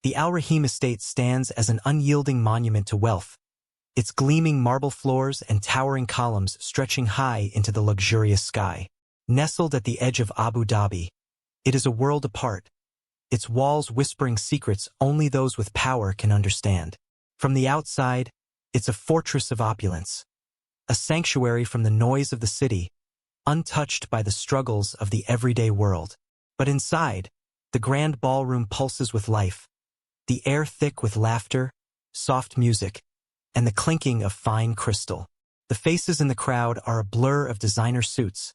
The Al-Rahim estate stands as an unyielding monument to wealth, its gleaming marble floors and towering columns stretching high into the luxurious sky. Nestled at the edge of Abu Dhabi, it is a world apart, its walls whispering secrets only those with power can understand. From the outside, it's a fortress of opulence, a sanctuary from the noise of the city, untouched by the struggles of the everyday world. But inside, the grand ballroom pulses with life, the air thick with laughter, soft music, and the clinking of fine crystal. The faces in the crowd are a blur of designer suits,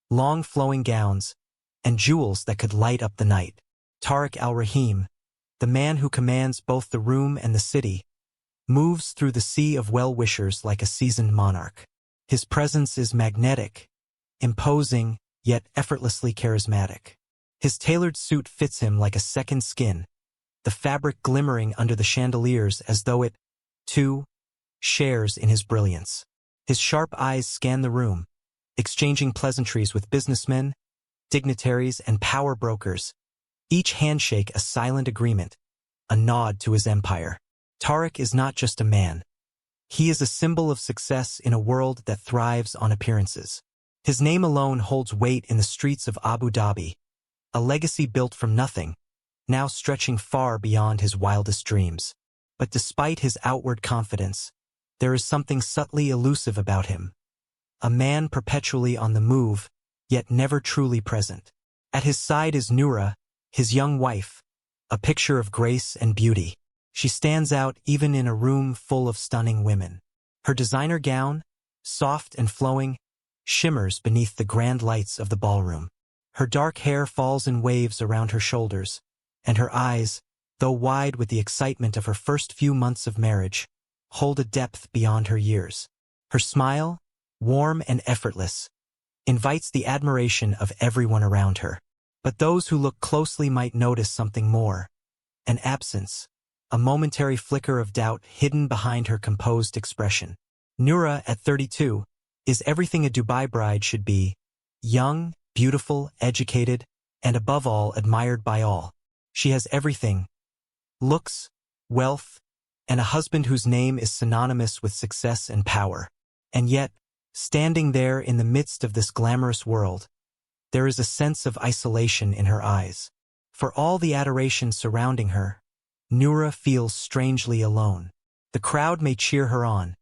long flowing gowns, and jewels that could light up the night. Tariq Al-Rahim, the man who commands both the room and the city, moves through the sea of well-wishers like a seasoned monarch. His presence is magnetic, imposing, yet effortlessly charismatic. His tailored suit fits him like a second skin, the fabric glimmering under the chandeliers as though it, too, shares in his brilliance. His sharp eyes scan the room, exchanging pleasantries with businessmen, dignitaries, and power brokers, each handshake a silent agreement, a nod to his empire. Tariq is not just a man. He is a symbol of success in a world that thrives on appearances. His name alone holds weight in the streets of Abu Dhabi, a legacy built from nothing, now stretching far beyond his wildest dreams. But despite his outward confidence, there is something subtly elusive about him. A man perpetually on the move, yet never truly present. At his side is Nura, his young wife, a picture of grace and beauty. She stands out even in a room full of stunning women. Her designer gown, soft and flowing, shimmers beneath the grand lights of the ballroom. Her dark hair falls in waves around her shoulders, and her eyes, though wide with the excitement of her first few months of marriage, hold a depth beyond her years. Her smile, warm and effortless, invites the admiration of everyone around her. But those who look closely might notice something more: an absence, a momentary flicker of doubt hidden behind her composed expression. Nura, at 32, is everything a Dubai bride should be: young, beautiful, educated, and above all admired by all. She has everything: looks, wealth, and a husband whose name is synonymous with success and power. And yet, standing there in the midst of this glamorous world, there is a sense of isolation in her eyes. For all the adoration surrounding her, Nura feels strangely alone. The crowd may cheer her on,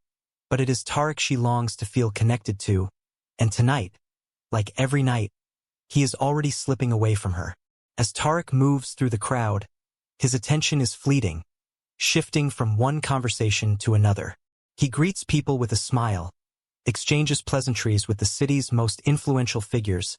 but it is Tariq she longs to feel connected to, and tonight, like every night, he is already slipping away from her. As Tariq moves through the crowd, his attention is fleeting, shifting from one conversation to another. He greets people with a smile, exchanges pleasantries with the city's most influential figures,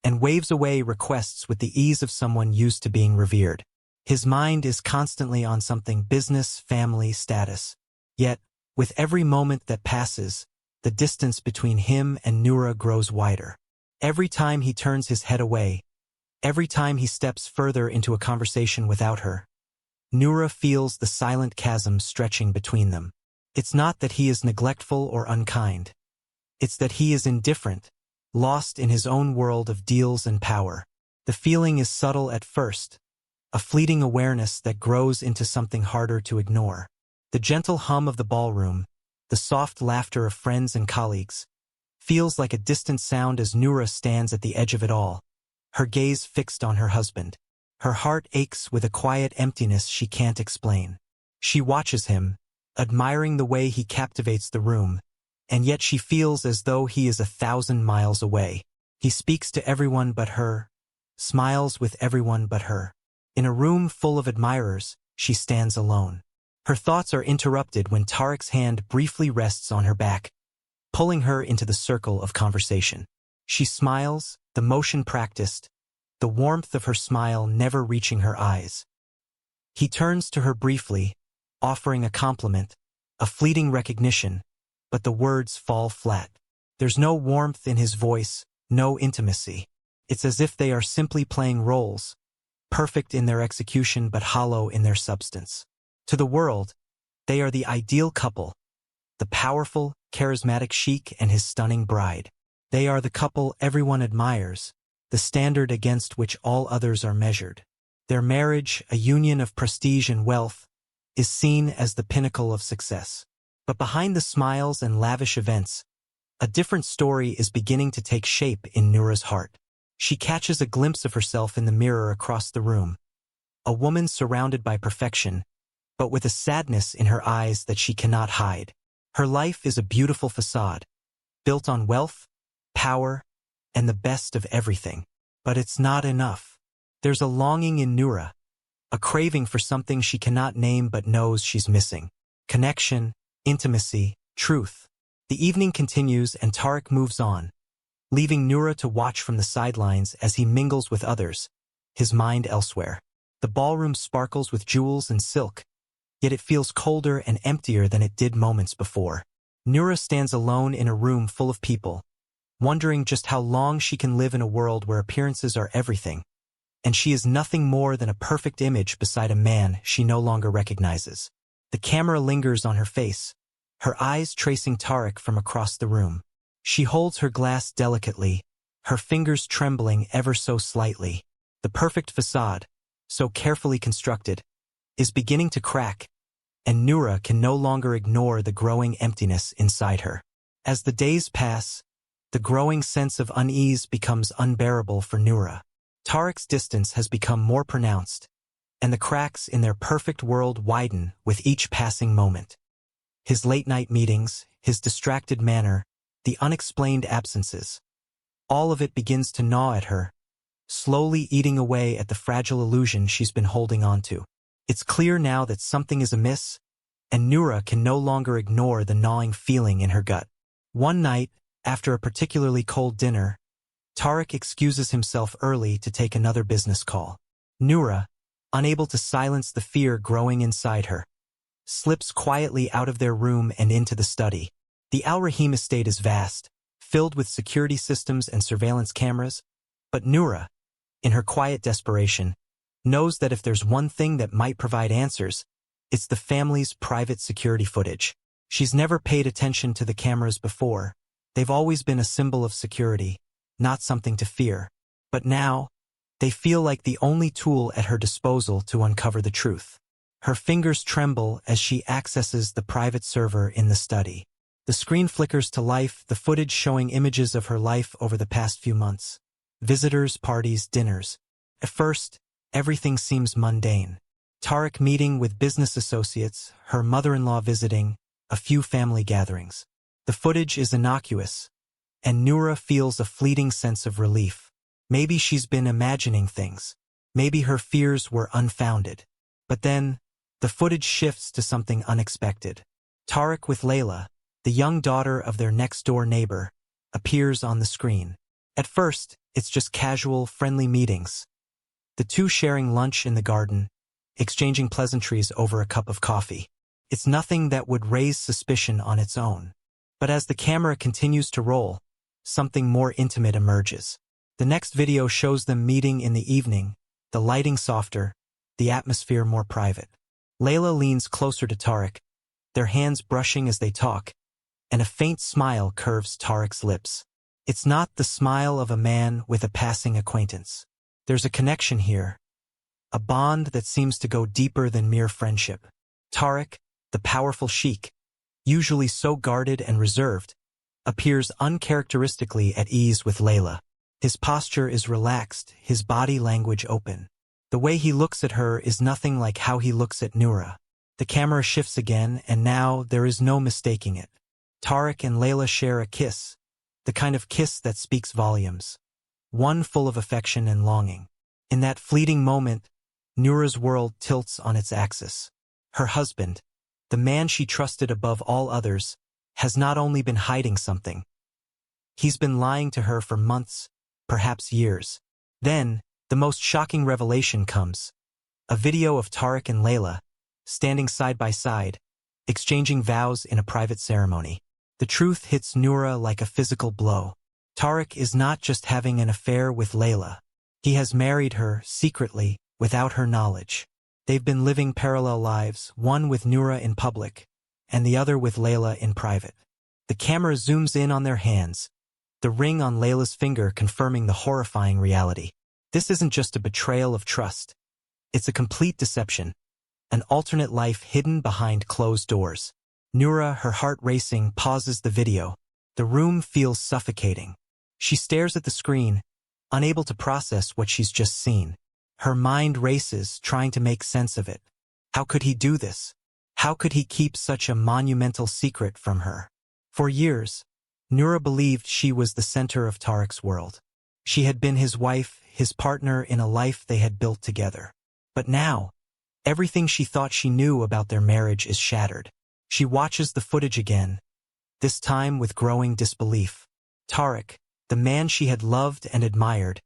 and waves away requests with the ease of someone used to being revered. His mind is constantly on something: business, family, status. Yet, with every moment that passes, the distance between him and Nura grows wider. Every time he turns his head away, every time he steps further into a conversation without her, Nura feels the silent chasm stretching between them. It's not that he is neglectful or unkind. It's that he is indifferent, lost in his own world of deals and power. The feeling is subtle at first, a fleeting awareness that grows into something harder to ignore. The gentle hum of the ballroom, the soft laughter of friends and colleagues, feels like a distant sound as Nura stands at the edge of it all, her gaze fixed on her husband. Her heart aches with a quiet emptiness she can't explain. She watches him, admiring the way he captivates the room, and yet she feels as though he is 1,000 miles away. He speaks to everyone but her, smiles with everyone but her. In a room full of admirers, she stands alone. Her thoughts are interrupted when Tariq's hand briefly rests on her back, pulling her into the circle of conversation. She smiles, the motion practiced, the warmth of her smile never reaching her eyes. He turns to her briefly, offering a compliment, a fleeting recognition, but the words fall flat. There's no warmth in his voice, no intimacy. It's as if they are simply playing roles, perfect in their execution but hollow in their substance. To the world, they are the ideal couple, the powerful, charismatic sheikh and his stunning bride. They are the couple everyone admires, the standard against which all others are measured. Their marriage, a union of prestige and wealth, is seen as the pinnacle of success. But behind the smiles and lavish events, a different story is beginning to take shape in Noura's heart. She catches a glimpse of herself in the mirror across the room, a woman surrounded by perfection, but with a sadness in her eyes that she cannot hide. Her life is a beautiful facade, built on wealth, power, and the best of everything. But it's not enough. There's a longing in Noura, a craving for something she cannot name but knows she's missing. Connection, intimacy, truth. The evening continues and Tariq moves on, leaving Noura to watch from the sidelines as he mingles with others, his mind elsewhere. The ballroom sparkles with jewels and silk, yet it feels colder and emptier than it did moments before. Noura stands alone in a room full of people, wondering just how long she can live in a world where appearances are everything, and she is nothing more than a perfect image beside a man she no longer recognizes. The camera lingers on her face, her eyes tracing Tariq from across the room. She holds her glass delicately, her fingers trembling ever so slightly. The perfect facade, so carefully constructed, is beginning to crack, and Noura can no longer ignore the growing emptiness inside her. As the days pass, the growing sense of unease becomes unbearable for Noura. Tariq's distance has become more pronounced, and the cracks in their perfect world widen with each passing moment. His late-night meetings, his distracted manner, the unexplained absences. All of it begins to gnaw at her, slowly eating away at the fragile illusion she's been holding onto. It's clear now that something is amiss, and Noura can no longer ignore the gnawing feeling in her gut. One night, after a particularly cold dinner, Tariq excuses himself early to take another business call. Noura, unable to silence the fear growing inside her, slips quietly out of their room and into the study. The Alraheim estate is vast, filled with security systems and surveillance cameras, but Noura, in her quiet desperation, knows that if there's one thing that might provide answers, it's the family's private security footage. She's never paid attention to the cameras before. They've always been a symbol of security, not something to fear. But now, they feel like the only tool at her disposal to uncover the truth. Her fingers tremble as she accesses the private server in the study. The screen flickers to life, the footage showing images of her life over the past few months. Visitors, parties, dinners. At first, everything seems mundane. Tariq meeting with business associates, her mother-in-law visiting, a few family gatherings. The footage is innocuous, and Noura feels a fleeting sense of relief. Maybe she's been imagining things. Maybe her fears were unfounded. But then, the footage shifts to something unexpected. Tariq with Laila, the young daughter of their next-door neighbor, appears on the screen. At first, it's just casual, friendly meetings. The two sharing lunch in the garden, exchanging pleasantries over a cup of coffee. It's nothing that would raise suspicion on its own. But as the camera continues to roll, something more intimate emerges. The next video shows them meeting in the evening, the lighting softer, the atmosphere more private. Laila leans closer to Tariq, their hands brushing as they talk, and a faint smile curves Tariq's lips. It's not the smile of a man with a passing acquaintance. There's a connection here, a bond that seems to go deeper than mere friendship. Tariq, the powerful sheikh, usually so guarded and reserved, appears uncharacteristically at ease with Laila. His posture is relaxed, his body language open. The way he looks at her is nothing like how he looks at Nura. The camera shifts again, and now there is no mistaking it. Tariq and Laila share a kiss, the kind of kiss that speaks volumes, one full of affection and longing. In that fleeting moment, Nura's world tilts on its axis. Her husband, the man she trusted above all others, has not only been hiding something. He's been lying to her for months, perhaps years. Then, the most shocking revelation comes. A video of Tariq and Laila, standing side by side, exchanging vows in a private ceremony. The truth hits Nura like a physical blow. Tariq is not just having an affair with Laila. He has married her, secretly, without her knowledge. They've been living parallel lives, one with Nura in public, and the other with Laila in private. The camera zooms in on their hands, the ring on Layla's finger confirming the horrifying reality. This isn't just a betrayal of trust. It's a complete deception, an alternate life hidden behind closed doors. Nura, her heart racing, pauses the video. The room feels suffocating. She stares at the screen, unable to process what she's just seen. Her mind races, trying to make sense of it. How could he do this? How could he keep such a monumental secret from her? For years, Nura believed she was the center of Tariq's world. She had been his wife, his partner in a life they had built together. But now, everything she thought she knew about their marriage is shattered. She watches the footage again, this time with growing disbelief. Tariq, the man she had loved and admired,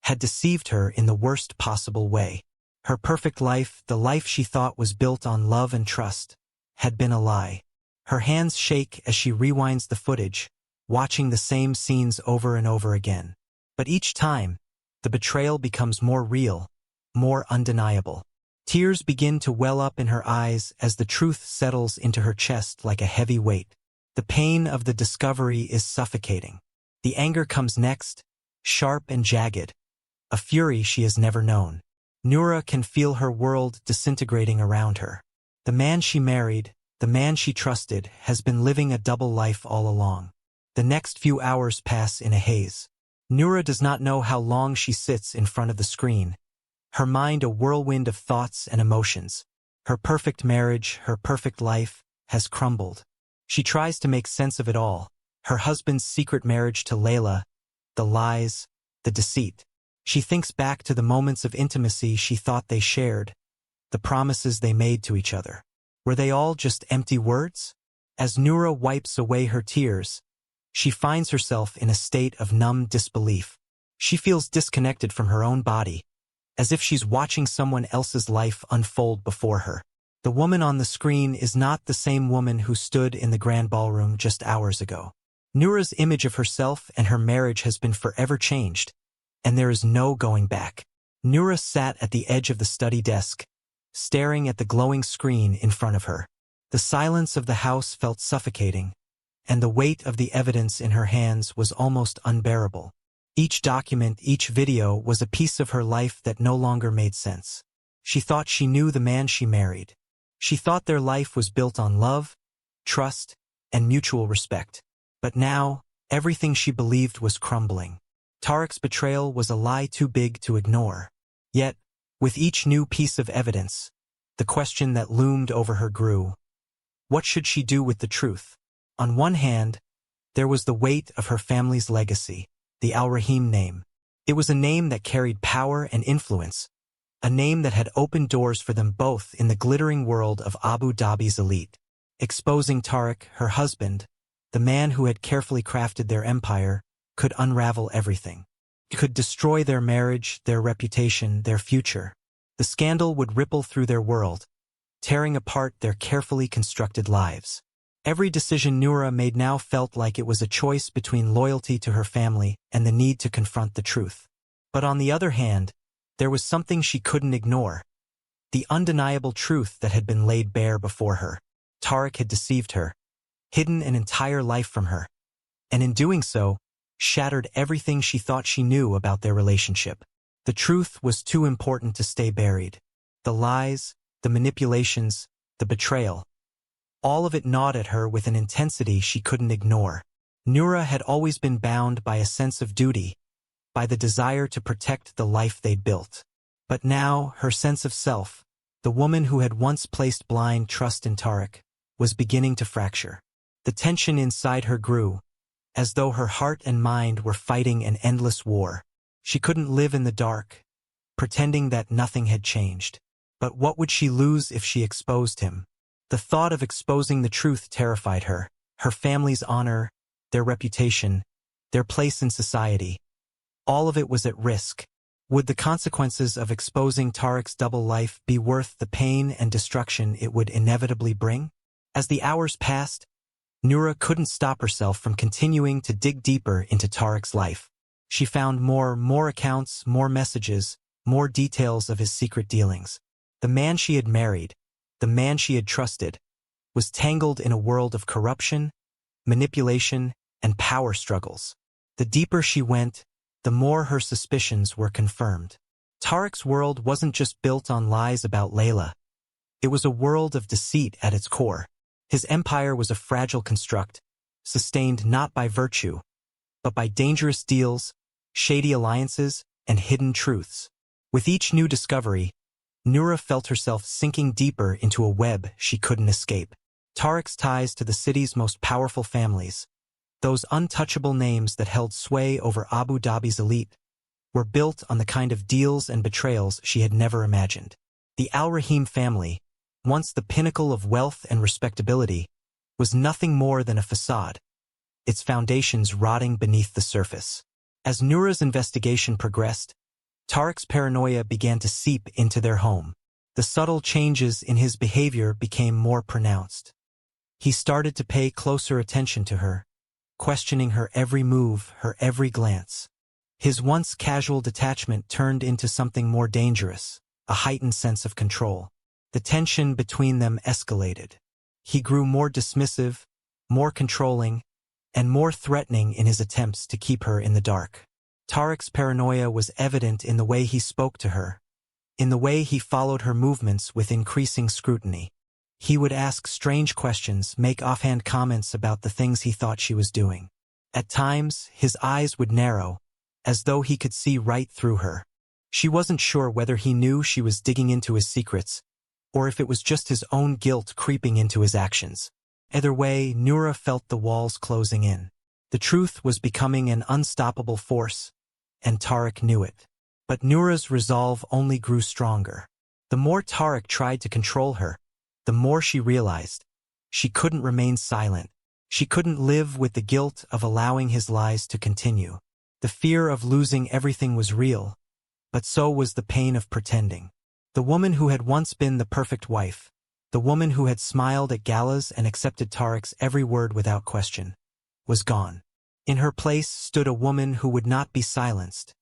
had deceived her in the worst possible way. Her perfect life, the life she thought was built on love and trust, had been a lie. Her hands shake as she rewinds the footage, watching the same scenes over and over again. But each time, the betrayal becomes more real, more undeniable. Tears begin to well up in her eyes as the truth settles into her chest like a heavy weight. The pain of the discovery is suffocating. The anger comes next, sharp and jagged, a fury she has never known. Nura can feel her world disintegrating around her. The man she married, the man she trusted, has been living a double life all along. The next few hours pass in a haze. Nura does not know how long she sits in front of the screen, her mind a whirlwind of thoughts and emotions. Her perfect marriage, her perfect life, has crumbled. She tries to make sense of it all. Her husband's secret marriage to Laila, the lies, the deceit. She thinks back to the moments of intimacy she thought they shared, the promises they made to each other. Were they all just empty words? As Nura wipes away her tears, she finds herself in a state of numb disbelief. She feels disconnected from her own body, as if she's watching someone else's life unfold before her. The woman on the screen is not the same woman who stood in the grand ballroom just hours ago. Nura's image of herself and her marriage has been forever changed, and there is no going back. Nura sat at the edge of the study desk, staring at the glowing screen in front of her. The silence of the house felt suffocating, and the weight of the evidence in her hands was almost unbearable. Each document, each video was a piece of her life that no longer made sense. She thought she knew the man she married. She thought their life was built on love, trust, and mutual respect. But now, everything she believed was crumbling. Tariq's betrayal was a lie too big to ignore. Yet, with each new piece of evidence, the question that loomed over her grew. What should she do with the truth? On one hand, there was the weight of her family's legacy, the Alraheim name. It was a name that carried power and influence, a name that had opened doors for them both in the glittering world of Abu Dhabi's elite. Exposing Tariq, her husband, the man who had carefully crafted their empire, could unravel everything. It could destroy their marriage, their reputation, their future. The scandal would ripple through their world, tearing apart their carefully constructed lives. Every decision Nura made now felt like it was a choice between loyalty to her family and the need to confront the truth. But on the other hand, there was something she couldn't ignore. The undeniable truth that had been laid bare before her. Tariq had deceived her, hidden an entire life from her, and in doing so, shattered everything she thought she knew about their relationship. The truth was too important to stay buried. The lies, the manipulations, the betrayal. All of it gnawed at her with an intensity she couldn't ignore. Nura had always been bound by a sense of duty, by the desire to protect the life they'd built. But now, her sense of self, the woman who had once placed blind trust in Tariq, was beginning to fracture. The tension inside her grew, as though her heart and mind were fighting an endless war. She couldn't live in the dark, pretending that nothing had changed. But what would she lose if she exposed him? The thought of exposing the truth terrified her. Her family's honor, their reputation, their place in society. All of it was at risk. Would the consequences of exposing Tariq's double life be worth the pain and destruction it would inevitably bring? As the hours passed, Nura couldn't stop herself from continuing to dig deeper into Tariq's life. She found more accounts, more messages, more details of his secret dealings. The man she had married, the man she had trusted, was tangled in a world of corruption, manipulation, and power struggles. The deeper she went, the more her suspicions were confirmed. Tariq's world wasn't just built on lies about Laila. It was a world of deceit at its core. His empire was a fragile construct, sustained not by virtue, but by dangerous deals, shady alliances, and hidden truths. With each new discovery, Nura felt herself sinking deeper into a web she couldn't escape. Tariq's ties to the city's most powerful families, those untouchable names that held sway over Abu Dhabi's elite, were built on the kind of deals and betrayals she had never imagined. The Al-Rahim family, once the pinnacle of wealth and respectability, was nothing more than a facade, its foundations rotting beneath the surface. As Nura's investigation progressed, Tariq's paranoia began to seep into their home. The subtle changes in his behavior became more pronounced. He started to pay closer attention to her, questioning her every move, her every glance. His once casual detachment turned into something more dangerous, a heightened sense of control. The tension between them escalated. He grew more dismissive, more controlling, and more threatening in his attempts to keep her in the dark. Tariq's paranoia was evident in the way he spoke to her, in the way he followed her movements with increasing scrutiny. He would ask strange questions, make offhand comments about the things he thought she was doing. At times, his eyes would narrow, as though he could see right through her. She wasn't sure whether he knew she was digging into his secrets, or if it was just his own guilt creeping into his actions. Either way, Nura felt the walls closing in. The truth was becoming an unstoppable force, and Tariq knew it. But Nura's resolve only grew stronger. The more Tariq tried to control her, the more she realized she couldn't remain silent. She couldn't live with the guilt of allowing his lies to continue. The fear of losing everything was real, but so was the pain of pretending. The woman who had once been the perfect wife, the woman who had smiled at galas and accepted Tariq's every word without question, was gone. In her place stood a woman who would not be silenced,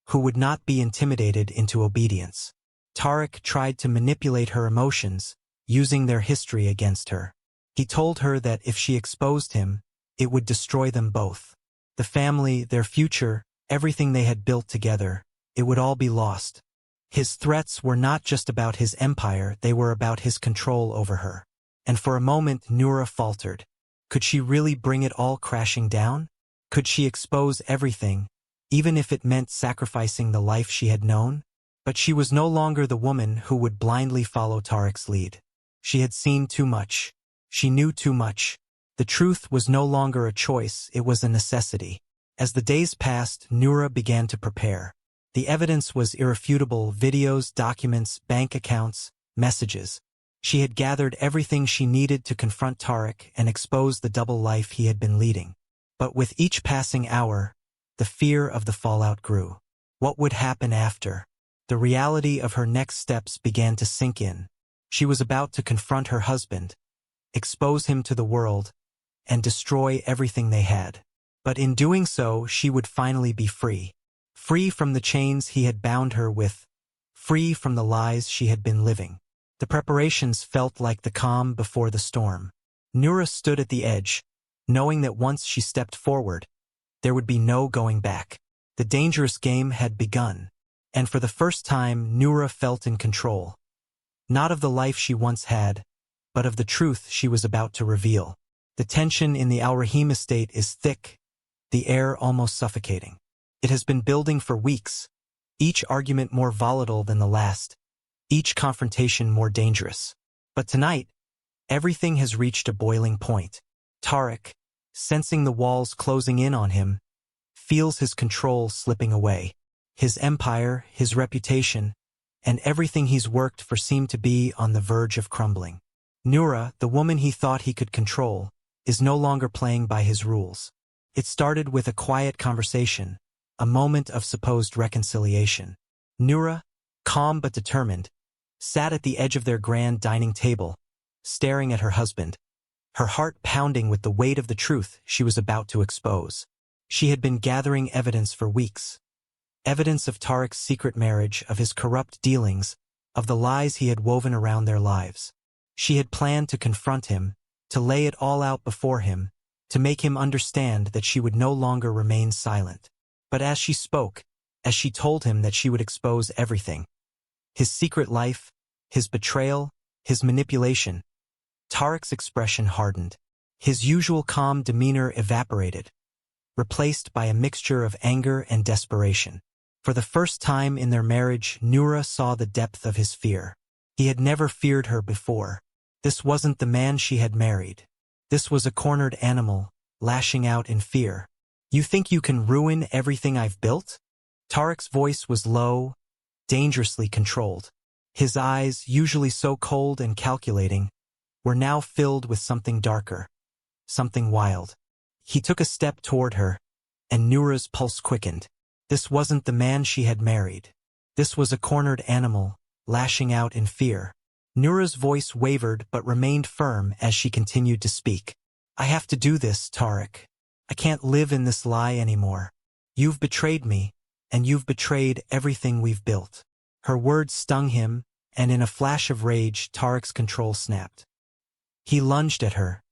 who would not be intimidated into obedience. Tariq tried to manipulate her emotions, using their history against her. He told her that if she exposed him, it would destroy them both. The family, their future, everything they had built together, it would all be lost. His threats were not just about his empire, they were about his control over her. And for a moment Nura faltered. Could she really bring it all crashing down? Could she expose everything, even if it meant sacrificing the life she had known? But she was no longer the woman who would blindly follow Tariq's lead. She had seen too much. She knew too much. The truth was no longer a choice, it was a necessity. As the days passed, Nura began to prepare. The evidence was irrefutable: videos, documents, bank accounts, messages. She had gathered everything she needed to confront Tariq and expose the double life he had been leading. But with each passing hour, the fear of the fallout grew. What would happen after? The reality of her next steps began to sink in. She was about to confront her husband, expose him to the world, and destroy everything they had. But in doing so, she would finally be free. Free from the chains he had bound her with, free from the lies she had been living. The preparations felt like the calm before the storm. Nura stood at the edge, knowing that once she stepped forward, there would be no going back. The dangerous game had begun, and for the first time Nura felt in control. Not of the life she once had, but of the truth she was about to reveal. The tension in the Al-Rahim estate is thick, the air almost suffocating. It has been building for weeks, each argument more volatile than the last, each confrontation more dangerous. But tonight, everything has reached a boiling point. Tariq, sensing the walls closing in on him, feels his control slipping away. His empire, his reputation, and everything he's worked for seem to be on the verge of crumbling. Nura, the woman he thought he could control, is no longer playing by his rules. It started with a quiet conversation, a moment of supposed reconciliation. Nura, calm but determined, sat at the edge of their grand dining table, staring at her husband, her heart pounding with the weight of the truth she was about to expose. She had been gathering evidence for weeks. Evidence of Tariq's secret marriage, of his corrupt dealings, of the lies he had woven around their lives. She had planned to confront him, to lay it all out before him, to make him understand that she would no longer remain silent. But as she spoke, as she told him that she would expose everything. His secret life, his betrayal, his manipulation. Tariq's expression hardened. His usual calm demeanor evaporated, replaced by a mixture of anger and desperation. For the first time in their marriage, Nura saw the depth of his fear. He had never feared her before. This wasn't the man she had married. This was a cornered animal, lashing out in fear. "You think you can ruin everything I've built?" Tariq's voice was low, dangerously controlled. His eyes, usually so cold and calculating, were now filled with something darker, something wild. He took a step toward her, and Nura's pulse quickened. This wasn't the man she had married. This was a cornered animal, lashing out in fear. Nura's voice wavered but remained firm as she continued to speak. "I have to do this, Tariq. I can't live in this lie anymore. You've betrayed me, and you've betrayed everything we've built." Her words stung him, and in a flash of rage, Tariq's control snapped. He lunged at her,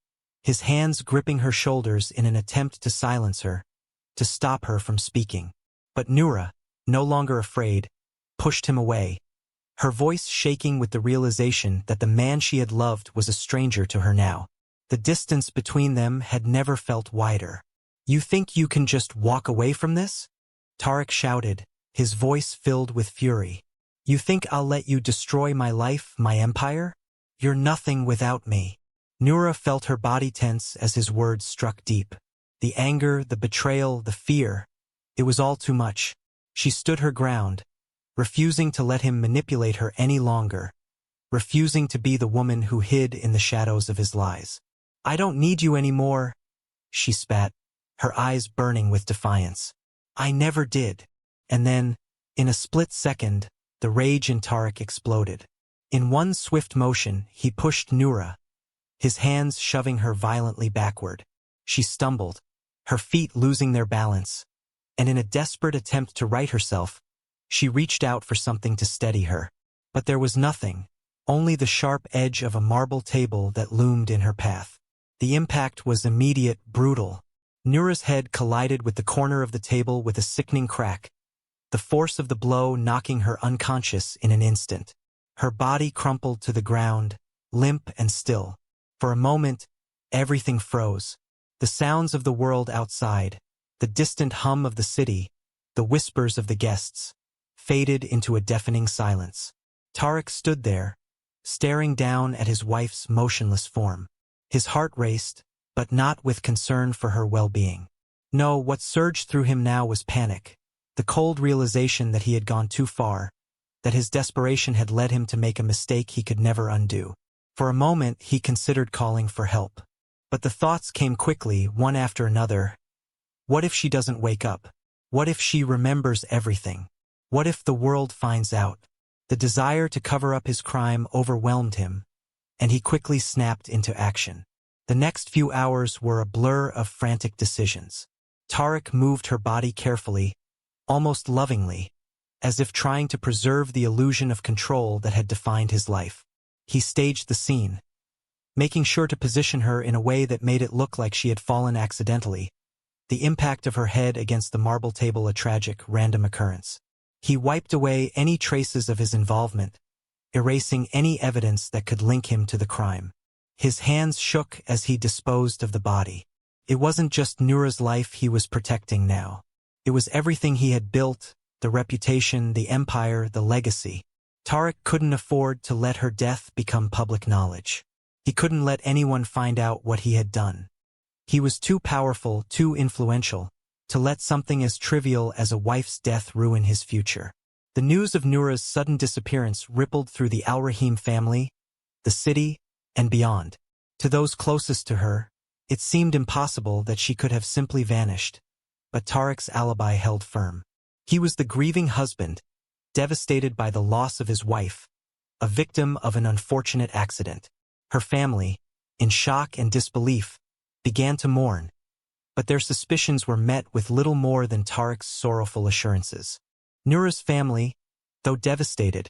his hands gripping her shoulders in an attempt to silence her, to stop her from speaking. But Nura, no longer afraid, pushed him away, her voice shaking with the realization that the man she had loved was a stranger to her now. The distance between them had never felt wider. "You think you can just walk away from this?" Tariq shouted, his voice filled with fury. "You think I'll let you destroy my life, my empire? You're nothing without me." Nura felt her body tense as his words struck deep. The anger, the betrayal, the fear. It was all too much. She stood her ground, refusing to let him manipulate her any longer, refusing to be the woman who hid in the shadows of his lies. "I don't need you anymore," she spat, her eyes burning with defiance. "I never did." And then, in a split second, the rage in Tariq exploded. In one swift motion, he pushed Nura, his hands shoving her violently backward. She stumbled, her feet losing their balance, and in a desperate attempt to right herself, she reached out for something to steady her. But there was nothing, only the sharp edge of a marble table that loomed in her path. The impact was immediate, brutal. Nura's head collided with the corner of the table with a sickening crack, the force of the blow knocking her unconscious in an instant. Her body crumpled to the ground, limp and still. For a moment, everything froze. The sounds of the world outside, the distant hum of the city, the whispers of the guests, faded into a deafening silence. Tariq stood there, staring down at his wife's motionless form. His heart raced, but not with concern for her well-being. No, what surged through him now was panic, the cold realization that he had gone too far, that his desperation had led him to make a mistake he could never undo. For a moment, he considered calling for help. But the thoughts came quickly, one after another. What if she doesn't wake up? What if she remembers everything? What if the world finds out? The desire to cover up his crime overwhelmed him, and he quickly snapped into action. The next few hours were a blur of frantic decisions. Tariq moved her body carefully, almost lovingly, as if trying to preserve the illusion of control that had defined his life. He staged the scene, making sure to position her in a way that made it look like she had fallen accidentally, the impact of her head against the marble table a tragic, random occurrence. He wiped away any traces of his involvement, erasing any evidence that could link him to the crime. His hands shook as he disposed of the body. It wasn't just Nura's life he was protecting now. It was everything he had built, the reputation, the empire, the legacy. Tariq couldn't afford to let her death become public knowledge. He couldn't let anyone find out what he had done. He was too powerful, too influential, to let something as trivial as a wife's death ruin his future. The news of Nura's sudden disappearance rippled through the Alraheim family, the city, and beyond. To those closest to her, it seemed impossible that she could have simply vanished. But Tariq's alibi held firm. He was the grieving husband, devastated by the loss of his wife, a victim of an unfortunate accident. Her family, in shock and disbelief, began to mourn, but their suspicions were met with little more than Tariq's sorrowful assurances. Nura's family, though devastated,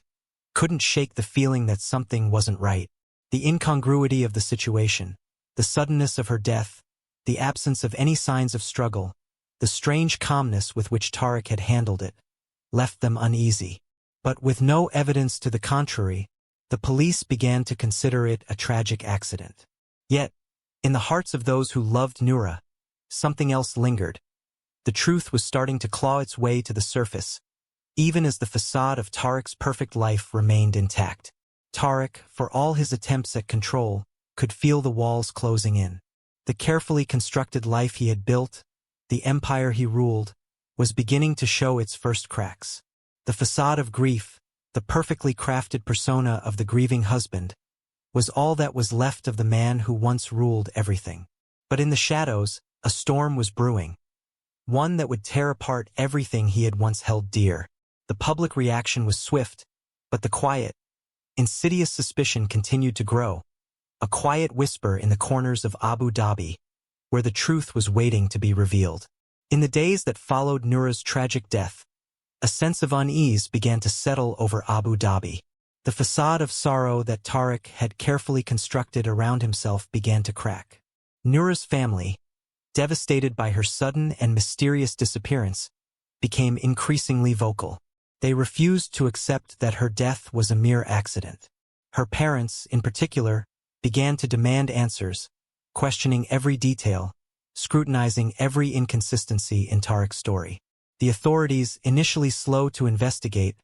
couldn't shake the feeling that something wasn't right. The incongruity of the situation, the suddenness of her death, the absence of any signs of struggle, the strange calmness with which Tariq had handled it. left them uneasy. But with no evidence to the contrary, the police began to consider it a tragic accident. Yet, in the hearts of those who loved Nura, something else lingered. The truth was starting to claw its way to the surface, even as the facade of Tariq's perfect life remained intact. Tariq, for all his attempts at control, could feel the walls closing in. The carefully constructed life he had built, the empire he ruled, was beginning to show its first cracks. The facade of grief, the perfectly crafted persona of the grieving husband, was all that was left of the man who once ruled everything. But in the shadows, a storm was brewing, one that would tear apart everything he had once held dear. The public reaction was swift, but the quiet, insidious suspicion continued to grow, a quiet whisper in the corners of Abu Dhabi, where the truth was waiting to be revealed. In the days that followed Nura's tragic death, a sense of unease began to settle over Abu Dhabi. The facade of sorrow that Tariq had carefully constructed around himself began to crack. Nura's family, devastated by her sudden and mysterious disappearance, became increasingly vocal. They refused to accept that her death was a mere accident. Her parents, in particular, began to demand answers, questioning every detail, scrutinizing every inconsistency in Tariq's story. The authorities, initially slow to investigate,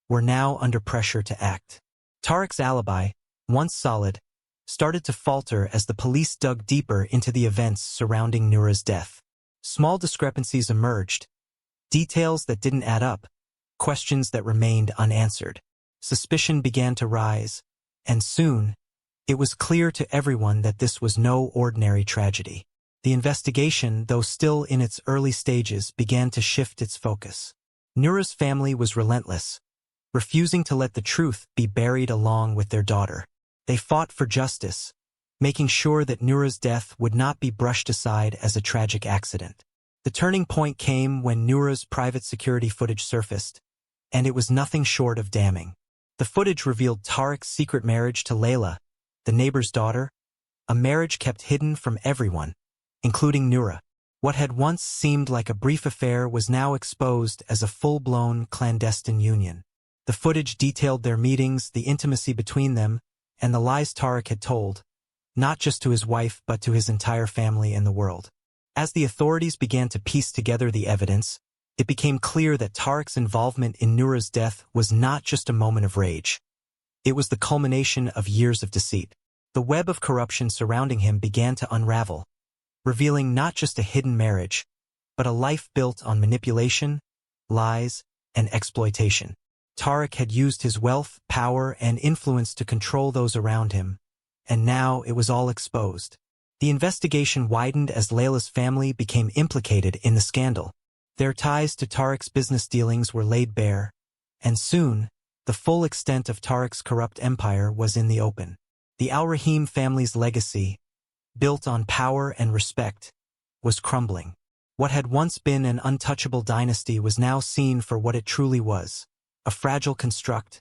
were now under pressure to act. Tariq's alibi, once solid, started to falter as the police dug deeper into the events surrounding Nura's death. Small discrepancies emerged, details that didn't add up, questions that remained unanswered. Suspicion began to rise, and soon, it was clear to everyone that this was no ordinary tragedy. The investigation, though still in its early stages, began to shift its focus. Nura's family was relentless, refusing to let the truth be buried along with their daughter. They fought for justice, making sure that Nura's death would not be brushed aside as a tragic accident. The turning point came when Nura's private security footage surfaced, and it was nothing short of damning. The footage revealed Tariq's secret marriage to Laila, the neighbor's daughter, a marriage kept hidden from everyone, including Nura. What had once seemed like a brief affair was now exposed as a full-blown clandestine union. The footage detailed their meetings, the intimacy between them, and the lies Tariq had told, not just to his wife but to his entire family and the world. As the authorities began to piece together the evidence, it became clear that Tariq's involvement in Nura's death was not just a moment of rage. It was the culmination of years of deceit. The web of corruption surrounding him began to unravel, revealing not just a hidden marriage, but a life built on manipulation, lies, and exploitation. Tariq had used his wealth, power, and influence to control those around him, and now it was all exposed. The investigation widened as Laila's family became implicated in the scandal. Their ties to Tariq's business dealings were laid bare, and soon, the full extent of Tariq's corrupt empire was in the open. The Alraheim family's legacy, built on power and respect, was crumbling. What had once been an untouchable dynasty was now seen for what it truly was, a fragile construct,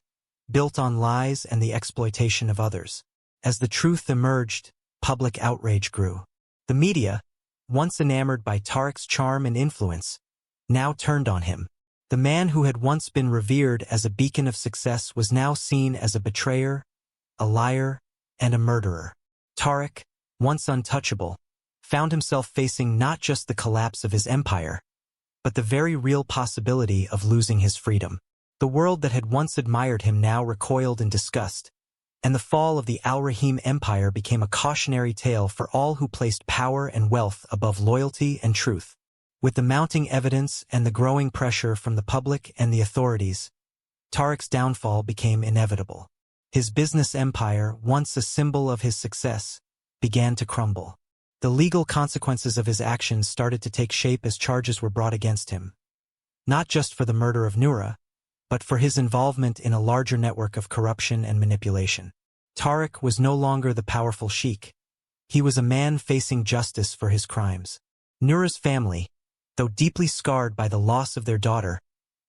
built on lies and the exploitation of others. As the truth emerged, public outrage grew. The media, once enamored by Tariq's charm and influence, now turned on him. The man who had once been revered as a beacon of success was now seen as a betrayer, a liar, and a murderer. Tariq, once untouchable, found himself facing not just the collapse of his empire, but the very real possibility of losing his freedom. The world that had once admired him now recoiled in disgust, and the fall of the Al-Rahim empire became a cautionary tale for all who placed power and wealth above loyalty and truth. With the mounting evidence and the growing pressure from the public and the authorities, Tariq's downfall became inevitable. His business empire, once a symbol of his success, began to crumble. The legal consequences of his actions started to take shape as charges were brought against him, not just for the murder of Nura, but for his involvement in a larger network of corruption and manipulation. Tariq was no longer the powerful sheikh. He was a man facing justice for his crimes. Nura's family, though deeply scarred by the loss of their daughter,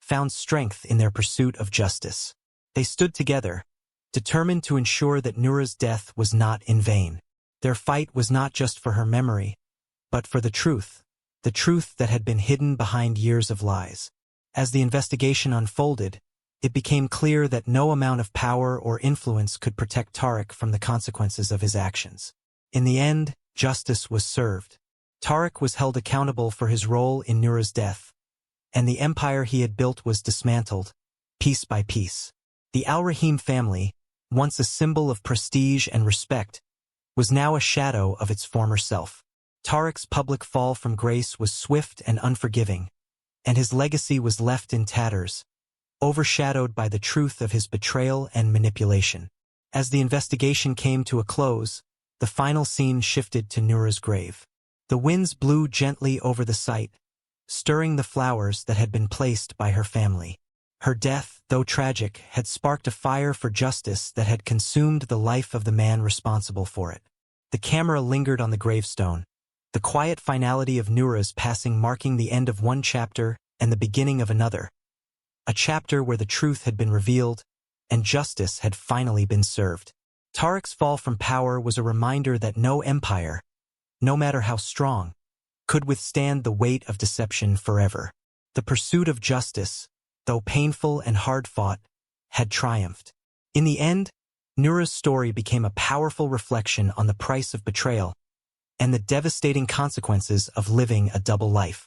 found strength in their pursuit of justice. They stood together, determined to ensure that Nura's death was not in vain. Their fight was not just for her memory, but for the truth that had been hidden behind years of lies. As the investigation unfolded, it became clear that no amount of power or influence could protect Tariq from the consequences of his actions. In the end, justice was served. Tariq was held accountable for his role in Nura's death, and the empire he had built was dismantled, piece by piece. The Al-Rahim family, once a symbol of prestige and respect, was now a shadow of its former self. Tariq's public fall from grace was swift and unforgiving, and his legacy was left in tatters, overshadowed by the truth of his betrayal and manipulation. As the investigation came to a close, the final scene shifted to Nura's grave. The winds blew gently over the site, stirring the flowers that had been placed by her family. Her death, though tragic, had sparked a fire for justice that had consumed the life of the man responsible for it. The camera lingered on the gravestone, the quiet finality of Nura's passing marking the end of one chapter and the beginning of another. A chapter where the truth had been revealed and justice had finally been served. Tariq's fall from power was a reminder that no empire, no matter how strong, could withstand the weight of deception forever. The pursuit of justice, though painful and hard-fought, had triumphed. In the end, Nura's story became a powerful reflection on the price of betrayal and the devastating consequences of living a double life.